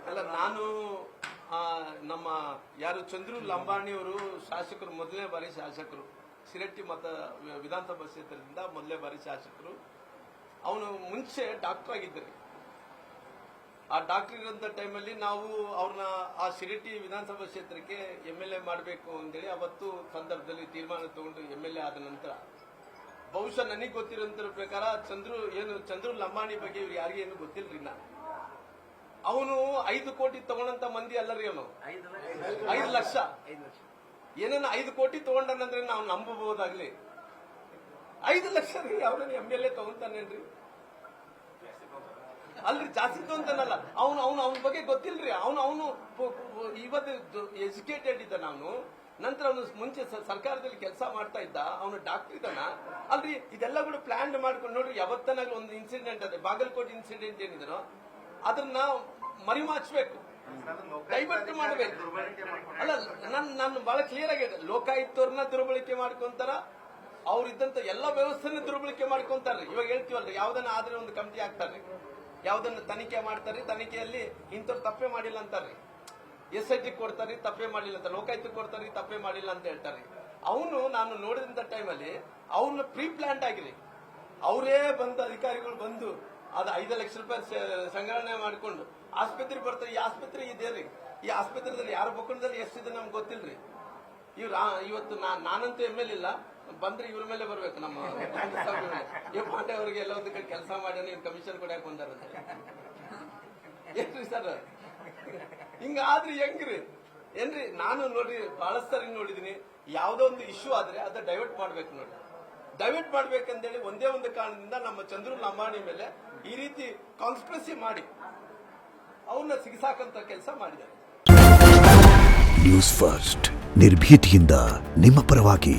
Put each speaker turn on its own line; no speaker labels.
ಅಲ್ಲ, ನಾನು ನಮ್ಮ ಯಾರು ಚಂದ್ರು ಲಂಬಾಣಿ ಅವರು ಶಾಸಕರು, ಮೊದಲನೇ ಬಾರಿ ಶಾಸಕರು, ಶಿರಟ್ಟಿ ಮತ ವಿಧಾನಸಭಾ ಕ್ಷೇತ್ರದಿಂದ ಮೊದಲನೇ ಬಾರಿ ಶಾಸಕರು. ಅವನು ಮುಂಚೆ ಡಾಕ್ಟರ್ ಆಗಿದ್ದರು. ಆ ಡಾಕ್ಟರ್ ಇರೋಂಥ ಟೈಮಲ್ಲಿ ನಾವು ಅವ್ರನ್ನ ಆ ಶಿರಟ್ಟಿ ವಿಧಾನಸಭಾ ಕ್ಷೇತ್ರಕ್ಕೆ MLA ಮಾಡಬೇಕು ಅಂತೇಳಿ ಅವತ್ತು ಸಂದರ್ಭದಲ್ಲಿ ತೀರ್ಮಾನ ತಗೊಂಡು MLA ಆದ ನಂತರ ಬಹುಶಃ ನನಗೆ ಗೊತ್ತಿರೋಂಥ ಪ್ರಕಾರ ಚಂದ್ರು ಲಂಬಾಣಿ ಬಗ್ಗೆ ಇವ್ರು ಯಾರಿಗೆ ಏನು ಗೊತ್ತಿಲ್ರಿ. ಅವನು 5 ಕೋಟಿ ತಗೊಂಡಂತ ಮಂದಿ ಅಲ್ಲರಿ. ಅವನು 5 ಲಕ್ಷ ಏನೇನು 5 ಕೋಟಿ ತಗೊಂಡನಂದ್ರೆ ನಾವು ನಂಬಬಹುದಾಗ್ಲಿ. 5 ಲಕ್ಷ ರೀ ಅವ್ರನ್ನ MLA ತಗೊಂತಾನೇನ್ರಿ? ಅಲ್ರಿ, ಜಾಸ್ತಿ ತಗೊಂತಾನಲ್ಲ. ಅವನ ಬಗ್ಗೆ ಗೊತ್ತಿಲ್ರಿ. ಅವನು ಇವತ್ತು ಎಜುಕೇಟೆಡ್ ಇದ್ದಾನ. ಅವನು ನಂತರ ಅವನು ಮುಂಚೆ ಸರ್ಕಾರದಲ್ಲಿ ಕೆಲಸ ಮಾಡ್ತಾ ಇದ್ದ. ಅವನು ಡಾಕ್ಟರ್ ಇದ್ದಾನ ಅಲ್ರಿ. ಇದೆಲ್ಲ ಕೂಡ ಪ್ಲಾನ್ ಮಾಡ್ಕೊಂಡು ನೋಡ್ರಿ. ಯಾವತ್ತನಾಗ್ಲಿ ಒಂದು ಇನ್ಸಿಡೆಂಟ್ ಅದೇ ಬಾಗಲಕೋಟೆ ಇನ್ಸಿಡೆಂಟ್ ಏನಿದನೋ ಅದನ್ನ ಮರಿಮಾಚ್ಬೇಕು, ಡೈವರ್ಟ್ ಮಾಡಬೇಕು. ಅಲ್ಲ, ನಾನು ಬಹಳ ಕ್ಲಿಯರ್ ಆಗಿದೆ. ಲೋಕಾಯುಕ್ತವ್ರನ್ನ ದುರ್ಬಳಕೆ ಮಾಡ್ಕೊಂತಾರ, ಅವ್ರಿದ್ದಂತ ಎಲ್ಲ ವ್ಯವಸ್ಥೆನ ದುರ್ಬಳಕೆ ಮಾಡ್ಕೊಂತಾರ್ರಿ. ಇವಾಗ ಹೇಳ್ತೀವಲ್ರಿ, ಯಾವ್ದನ್ನ ಆದ್ರೆ ಒಂದು ಕಮಿಟಿ ಹಾಕ್ತಾರ್ರಿ, ಯಾವ್ದನ್ನ ತನಿಖೆ ಮಾಡ್ತಾರ್ರಿ, ತನಿಖೆಯಲ್ಲಿ ಇಂಥವ್ರು ತಪ್ಪೇ ಮಾಡಿಲ್ಲ ಅಂತಾರ್ರಿ. SIT ಕೊಡ್ತಾರ್ರಿ, ತಪ್ಪೇ ಮಾಡಿಲ್ಲ ಅಂತ. ಲೋಕಾಯುಕ್ತ ಕೊಡ್ತಾರ್ರಿ, ತಪ್ಪೇ ಮಾಡಿಲ್ಲ ಅಂತ ಹೇಳ್ತಾರ್ರಿ. ನಾನು ನೋಡಿದಂತ ಟೈಮಲ್ಲಿ ಅವ್ರನ್ನ ಪ್ರೀ ಪ್ಲಾಂಟ್ ಆಗಿರಿ. ಅವರೇ ಬಂದು ಅಧಿಕಾರಿಗಳು ಬಂದು ಅದು 5 ಲಕ್ಷ ರೂಪಾಯಿ ಸಂಗ್ರಹಣೆ ಮಾಡಿಕೊಂಡು ಆಸ್ಪತ್ರೆಗೆ ಬರ್ತಾರೆ. ಈ ಆಸ್ಪತ್ರೆ ಇದೆ ರೀ. ಈ ಆಸ್ಪತ್ರೆದಲ್ಲಿ ಯಾರ ಬೊಕ್ಕಣದಲ್ಲಿ ಎಷ್ಟಿದೆ ನಮ್ಗೆ ಗೊತ್ತಿಲ್ರಿ. ಇವತ್ತು ನಾನಂತೂ MLA ಇಲ್ಲ, ಬಂದ್ರೆ ಇವ್ರ ಮೇಲೆ ಬರ್ಬೇಕು. ನಮ್ಮ ಪಾಂಡೆ ಅವರಿಗೆ ಎಲ್ಲ ಒಂದು ಕಡೆ ಕೆಲಸ ಮಾಡಿ ನೀವು ಕಮಿಷನ್ ಕೊಡಕ್ ಬಂದಾರ ಏನ್ರಿ ಸರ್? ಹಿಂಗಾದ್ರಿ ಹೆಂಗ್ರಿ ಏನ್ರಿ? ನಾನು ನೋಡ್ರಿ ಬಹಳಷ್ಟು ಸರಿ ನೋಡಿದೀನಿ. ಯಾವ್ದೋ ಒಂದು ಇಶ್ಯೂ ಆದ್ರೆ ಅದ ಡೈವರ್ಟ್ ಮಾಡ್ಬೇಕು ನೋಡಿ. ಡೈವರ್ಟ್ ಮಾಡ್ಬೇಕಂತೇಳಿ ಒಂದೇ ಒಂದು ಕಾರಣದಿಂದ ನಮ್ಮ ಚಂದ್ರು ಲಂಬಾಣಿ ಮೇಲೆ ಈ ರೀತಿ ಕಾನ್ಸ್ಪಿರಸಿ ಮಾಡಿ ಅವ್ರನ್ನ ಸಿಗಿಸಾಕಂತ ಕೆಲಸ ಮಾಡಿದ್ದಾರೆ.
ನ್ಯೂಸ್ ಫಸ್ಟ್ ನಿರ್ಭೀತಿಯಿಂದ ನಿಮ್ಮ ಪರವಾಗಿ.